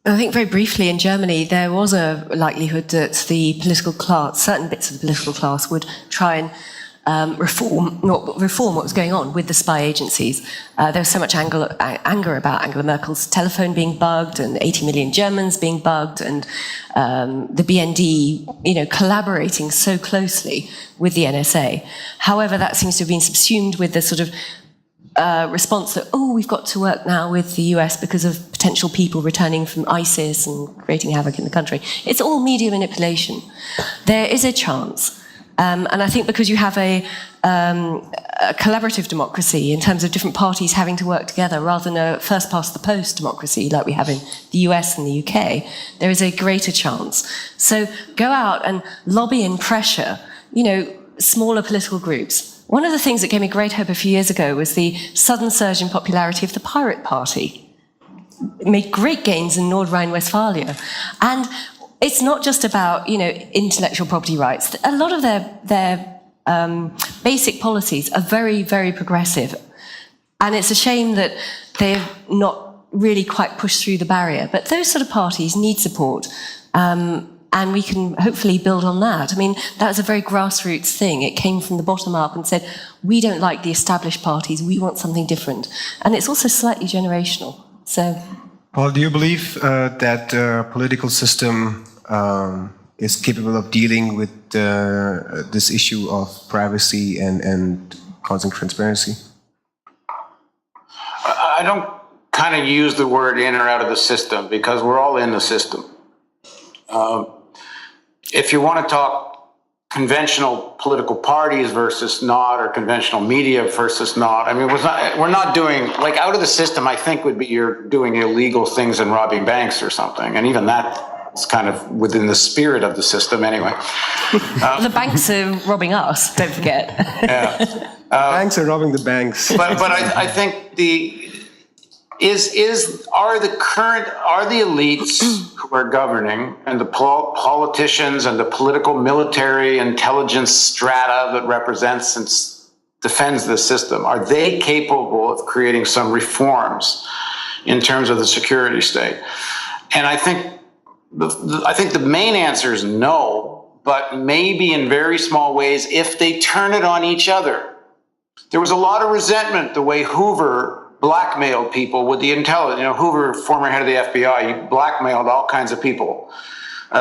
I think very briefly in Germany, there was a likelihood that the political class, certain bits of the political class, would try and reform what was going on with the spy agencies. There was so much anger about Angela Merkel's telephone being bugged and 80 million Germans being bugged, and the BND, collaborating so closely with the NSA. However, that seems to have been subsumed with the sort of response that, we've got to work now with the US because of potential people returning from ISIS and creating havoc in the country. It's all media manipulation. There is a chance. And I think because you have a collaborative democracy in terms of different parties having to work together rather than a first-past-the-post democracy like we have in the US and the UK, there is a greater chance. So go out and lobby and pressure, smaller political groups. One of the things that gave me great hope a few years ago was the sudden surge in popularity of the Pirate Party. It made great gains in North Rhine-Westphalia. And it's not just about, intellectual property rights. A lot of their basic policies are very, very progressive. And it's a shame that they've not really quite pushed through the barrier. But those sort of parties need support. And we can hopefully build on that. I mean, that was a very grassroots thing. It came from the bottom up and said, we don't like the established parties, we want something different. And it's also slightly generational. So, Paul, do you believe that the political system is capable of dealing with this issue of privacy and causing transparency? I don't kind of use the word in or out of the system because we're all in the system. If you want to talk conventional political parties versus not, or conventional media versus not, I mean, we're not doing, like, out of the system, I think would be you're doing illegal things and robbing banks or something. And even that is kind of within the spirit of the system anyway. The banks are robbing us, don't forget. Yeah. Banks are robbing the banks. But I think are the elites who are governing and the politicians and the political military intelligence strata that represents and defends the system, are they capable of creating some reforms in terms of the security state? And I think the main answer is no, but maybe in very small ways if they turn it on each other. There was a lot of resentment the way Hoover blackmailed people with the intelligence. Hoover, former head of the FBI, he blackmailed all kinds of people.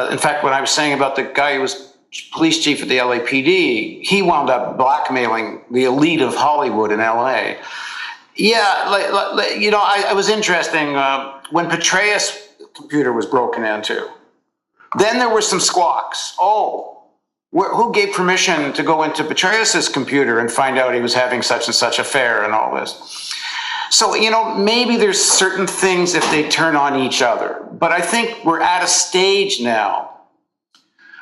In fact, when I was saying about the guy who was police chief at the LAPD, he wound up blackmailing the elite of Hollywood in LA. Yeah, it was interesting when Petraeus' computer was broken into. Then there were some squawks. Who gave permission to go into Petraeus' computer and find out he was having such and such affair and all this? So, maybe there's certain things if they turn on each other. But I think we're at a stage now.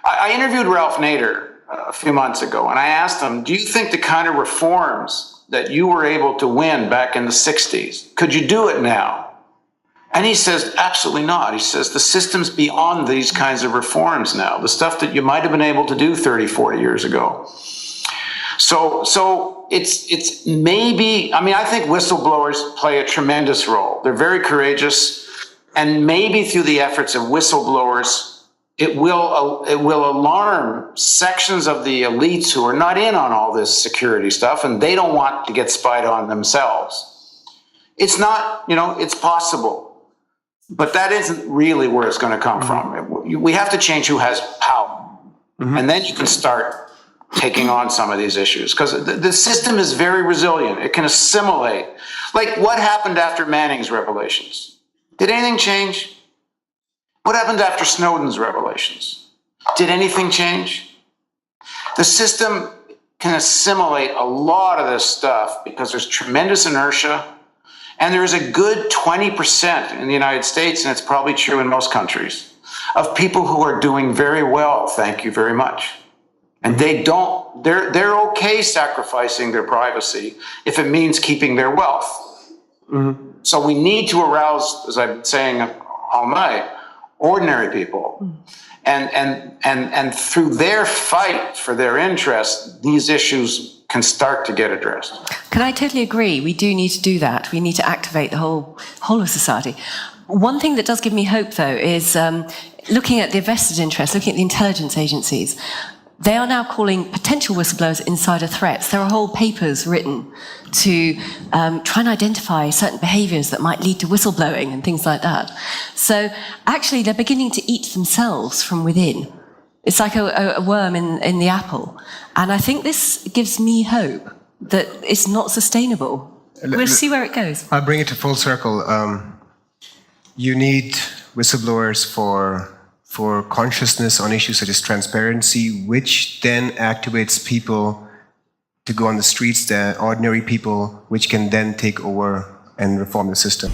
I interviewed Ralph Nader a few months ago, and I asked him, do you think the kind of reforms that you were able to win back in the 60s, could you do it now? And he says, absolutely not. He says, the system's beyond these kinds of reforms now, the stuff that you might have been able to do 30, 40 years ago. So it's maybe, I think whistleblowers play a tremendous role. They're very courageous, and maybe through the efforts of whistleblowers, it will alarm sections of the elites who are not in on all this security stuff, and they don't want to get spied on themselves. It's not, it's possible, but that isn't really where it's going to come from. We have to change who has power, and then you can start taking on some of these issues, because the system is very resilient. It can assimilate. Like, what happened after Manning's revelations? Did anything change? What happened after Snowden's revelations? Did anything change? The system can assimilate a lot of this stuff because there's tremendous inertia, and there is a good 20% in the United States, and it's probably true in most countries, of people who are doing very well, thank you very much. And they're okay sacrificing their privacy if it means keeping their wealth. So we need to arouse, as I've been saying all night, ordinary people. And through their fight for their interests, these issues can start to get addressed. Can I totally agree? We do need to do that. We need to activate the whole of society. One thing that does give me hope, though, is looking at the vested interest, looking at the intelligence agencies. They are now calling potential whistleblowers insider threats. There are whole papers written to try and identify certain behaviours that might lead to whistleblowing and things like that. So actually, they're beginning to eat themselves from within. It's like a worm in the apple. And I think this gives me hope that it's not sustainable. We'll see where it goes. I'll bring it to full circle. You need whistleblowers for consciousness on issues such as transparency, which then activates people to go on the streets, the ordinary people, which can then take over and reform the system.